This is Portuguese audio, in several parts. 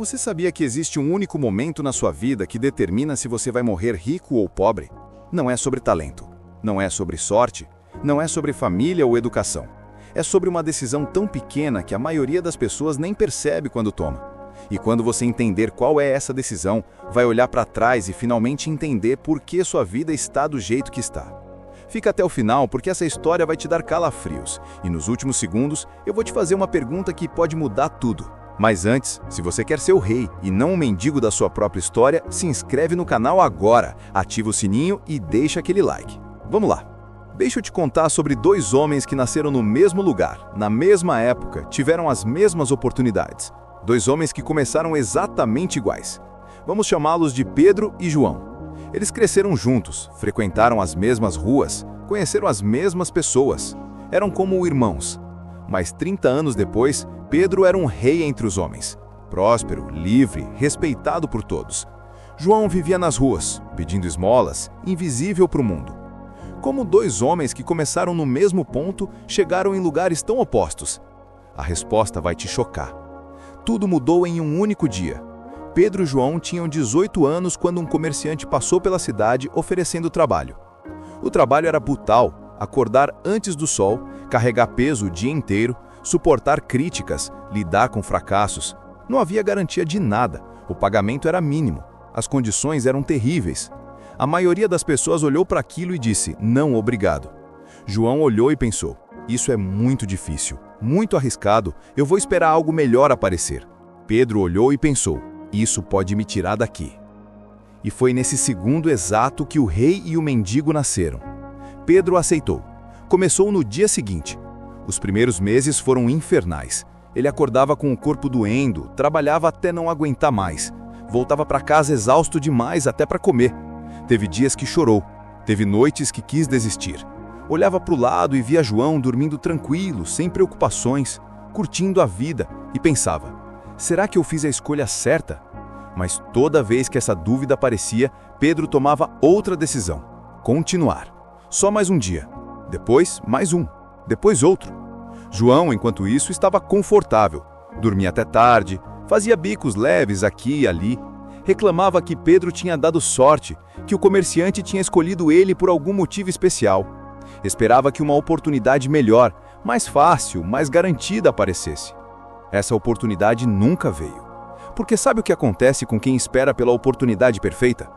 Você sabia que existe um único momento na sua vida que determina se você vai morrer rico ou pobre? Não é sobre talento, não é sobre sorte, não é sobre família ou educação. É sobre uma decisão tão pequena que a maioria das pessoas nem percebe quando toma. E quando você entender qual é essa decisão, vai olhar para trás e finalmente entender por que sua vida está do jeito que está. Fica até o final porque essa história vai te dar calafrios. E nos últimos segundos eu vou te fazer uma pergunta que pode mudar tudo. Mas antes, se você quer ser o rei e não um mendigo da sua própria história, se inscreve no canal agora, ativa o sininho e deixa aquele like. Vamos lá! Deixa eu te contar sobre dois homens que nasceram no mesmo lugar, na mesma época, tiveram as mesmas oportunidades. Dois homens que começaram exatamente iguais. Vamos chamá-los de Pedro e João. Eles cresceram juntos, frequentaram as mesmas ruas, conheceram as mesmas pessoas. Eram como irmãos. Mas 30 anos depois, Pedro era um rei entre os homens. Próspero, livre, respeitado por todos. João vivia nas ruas, pedindo esmolas, invisível para o mundo. Como dois homens que começaram no mesmo ponto, chegaram em lugares tão opostos? A resposta vai te chocar. Tudo mudou em um único dia. Pedro e João tinham 18 anos quando um comerciante passou pela cidade oferecendo trabalho. O trabalho era brutal: acordar antes do sol, carregar peso o dia inteiro, suportar críticas, lidar com fracassos. Não havia garantia de nada, o pagamento era mínimo, as condições eram terríveis. A maioria das pessoas olhou para aquilo e disse, não, obrigado. João olhou e pensou, isso é muito difícil, muito arriscado, eu vou esperar algo melhor aparecer. Pedro olhou e pensou, isso pode me tirar daqui. E foi nesse segundo exato que o rei e o mendigo nasceram. Pedro aceitou. Começou no dia seguinte. Os primeiros meses foram infernais. Ele acordava com o corpo doendo, trabalhava até não aguentar mais. Voltava para casa exausto demais até para comer. Teve dias que chorou, teve noites que quis desistir. Olhava para o lado e via João dormindo tranquilo, sem preocupações, curtindo a vida e pensava, será que eu fiz a escolha certa? Mas toda vez que essa dúvida aparecia, Pedro tomava outra decisão, continuar. Só mais um dia, depois mais um, depois outro. João, enquanto isso, estava confortável, dormia até tarde, fazia bicos leves aqui e ali, reclamava que Pedro tinha dado sorte, que o comerciante tinha escolhido ele por algum motivo especial. Esperava que uma oportunidade melhor, mais fácil, mais garantida aparecesse. Essa oportunidade nunca veio. Porque sabe o que acontece com quem espera pela oportunidade perfeita?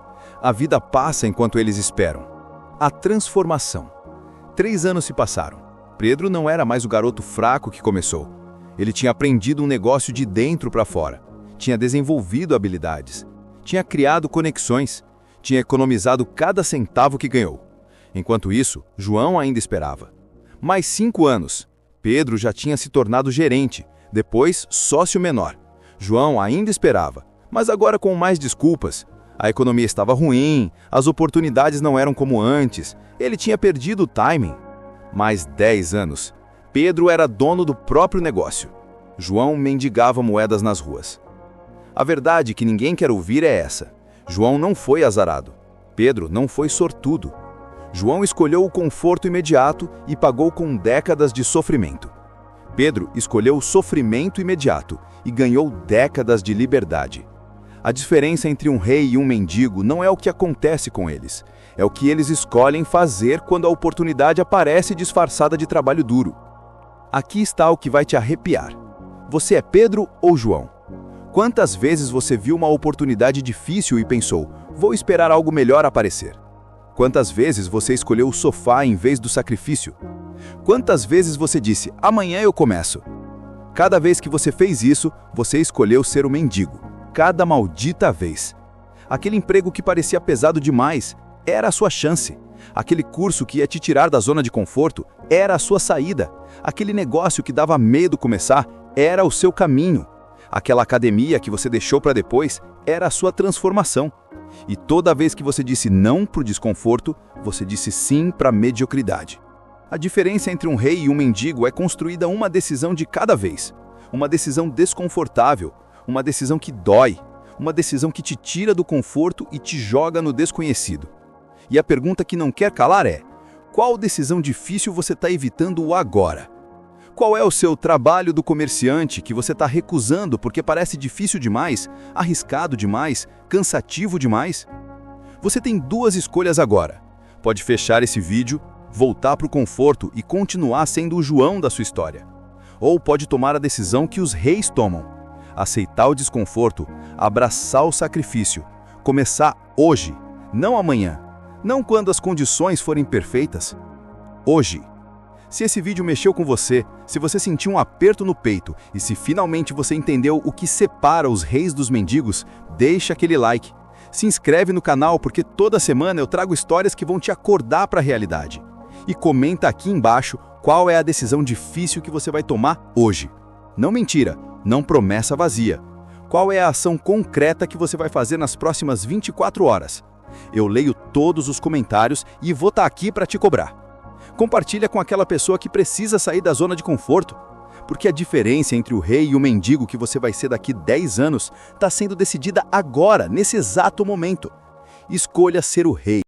A vida passa enquanto eles esperam. A transformação. 3 anos se passaram. Pedro não era mais o garoto fraco que começou. Ele tinha aprendido um negócio de dentro para fora. Tinha desenvolvido habilidades. Tinha criado conexões. Tinha economizado cada centavo que ganhou. Enquanto isso, João ainda esperava. Mais 5 anos. Pedro já tinha se tornado gerente, depois sócio menor. João ainda esperava, mas agora com mais desculpas. A economia estava ruim, as oportunidades não eram como antes, ele tinha perdido o timing. Mais 10 anos. Pedro era dono do próprio negócio. João mendigava moedas nas ruas. A verdade que ninguém quer ouvir é essa. João não foi azarado. Pedro não foi sortudo. João escolheu o conforto imediato e pagou com décadas de sofrimento. Pedro escolheu o sofrimento imediato e ganhou décadas de liberdade. A diferença entre um rei e um mendigo não é o que acontece com eles, é o que eles escolhem fazer quando a oportunidade aparece disfarçada de trabalho duro. Aqui está o que vai te arrepiar. Você é Pedro ou João? Quantas vezes você viu uma oportunidade difícil e pensou, vou esperar algo melhor aparecer? Quantas vezes você escolheu o sofá em vez do sacrifício? Quantas vezes você disse, amanhã eu começo? Cada vez que você fez isso, você escolheu ser o mendigo. Cada maldita vez. Aquele emprego que parecia pesado demais era a sua chance. Aquele curso que ia te tirar da zona de conforto era a sua saída. Aquele negócio que dava medo começar era o seu caminho. Aquela academia que você deixou para depois era a sua transformação. E toda vez que você disse não para o desconforto, você disse sim para a mediocridade. A diferença entre um rei e um mendigo é construída uma decisão de cada vez. Uma decisão desconfortável, uma decisão que dói, uma decisão que te tira do conforto e te joga no desconhecido. E a pergunta que não quer calar é, qual decisão difícil você está evitando agora? Qual é o seu trabalho do comerciante que você está recusando porque parece difícil demais, arriscado demais, cansativo demais? Você tem duas escolhas agora. Pode fechar esse vídeo, voltar para o conforto e continuar sendo o João da sua história. Ou pode tomar a decisão que os reis tomam. Aceitar o desconforto, abraçar o sacrifício, começar hoje, não amanhã, não quando as condições forem perfeitas. Hoje. Se esse vídeo mexeu com você, se você sentiu um aperto no peito e se finalmente você entendeu o que separa os reis dos mendigos, deixa aquele like. Se inscreve no canal porque toda semana eu trago histórias que vão te acordar para a realidade. E comenta aqui embaixo qual é a decisão difícil que você vai tomar hoje. Não mentira, não promessa vazia. Qual é a ação concreta que você vai fazer nas próximas 24 horas? Eu leio todos os comentários e vou estar aqui para te cobrar. Compartilha com aquela pessoa que precisa sair da zona de conforto, porque a diferença entre o rei e o mendigo que você vai ser daqui 10 anos está sendo decidida agora, nesse exato momento. Escolha ser o rei.